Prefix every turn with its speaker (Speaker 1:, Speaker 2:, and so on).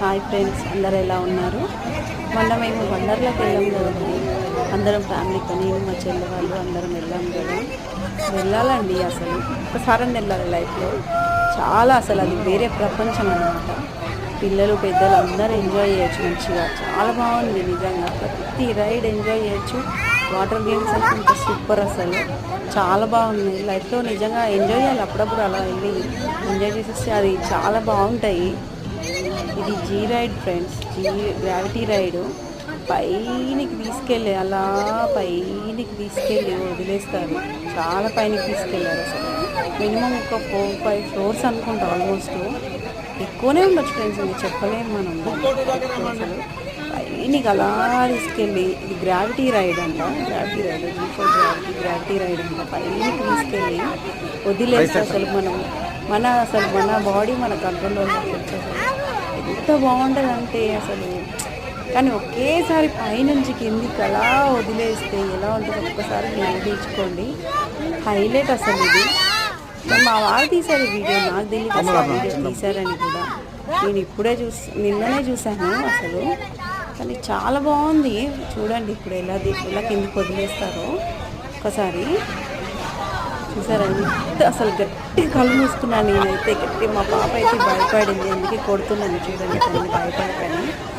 Speaker 1: Hi friends, అందరు ఎలా ఉన్నారు? మొన్న మేము వండర్లోకి వెళ్ళాం కదండి. అందరం ఫ్యామిలీతో, నేను మా చెల్లె వాళ్ళు అందరం వెళ్ళాం కదా. వెళ్ళాలండి, అసలు ఒకసారి వెళ్ళాలి లైఫ్లో. చాలా అసలు అది వేరే ప్రపంచం అన్నమాట. పిల్లలు పెద్దలు అందరూ ఎంజాయ్ చేయొచ్చు మంచిగా. చాలా బాగుంది నిజంగా. ప్రతి రైడ్ ఎంజాయ్ చేయొచ్చు. వాటర్ గేమ్స్ అయితే ఇంకా సూపర్ అసలు. చాలా బాగుంది. లైఫ్లో నిజంగా ఎంజాయ్ చేయాలి. అప్పుడప్పుడు అలా వెళ్ళి ఎంజాయ్ చేసేస్తే అది చాలా బాగుంటాయి. ఇది జీ రైడ్ ఫ్రెండ్స్, గ్రావిటీ రైడు. పైనికి తీసుకెళ్ళి అలా పైనికి తీసుకెళ్ళి వదిలేస్తారు. చాలా పైనకి తీసుకెళ్ళారు అసలు. మినిమం ఒక 4-5 ఫ్లోర్స్ అనుకుంటా, ఆల్మోస్ట్ ఎక్కువనే ఉండొచ్చు ఫ్రెండ్స్. ఇది చెప్పలేము మనం అసలు. పైనికి అలా తీసుకెళ్ళి, ఇది గ్రావిటీ రైడ్ అంట. గ్రావిటీ రైడ్, గ్రావిటీ రైడ్ అంట. పైనికి తీసుకెళ్ళి వదిలేస్తే అసలు మన బాడీ మన కంట్రోల్లో వచ్చేసి ఎంత బాగుంటుంది అంటే అసలు. కానీ ఒకేసారి పైనుంచి కిందికి అలా వదిలేస్తే ఎలా ఉంటుంది ఒక్కసారి మీరు తీర్చుకోండి. హైలైట్ అసలు ఇది. మా వారు తీశారు వీడియో, నాకు తెలియదు అసలు వీడియో తీశారని కూడా. నేను నిన్ననే చూశాను అసలు. కానీ చాలా బాగుంది. చూడండి ఇప్పుడు ఎలా కిందికి వదిలేస్తారో ఒకసారి చూసారండి. అసలు గట్టి కళ్ళు మూసుకున్నాను నేనైతే. గట్టి మా పాప అయితే భయపడింది, అందుకే కొడుతున్నాను చూడండి, భయపడకని.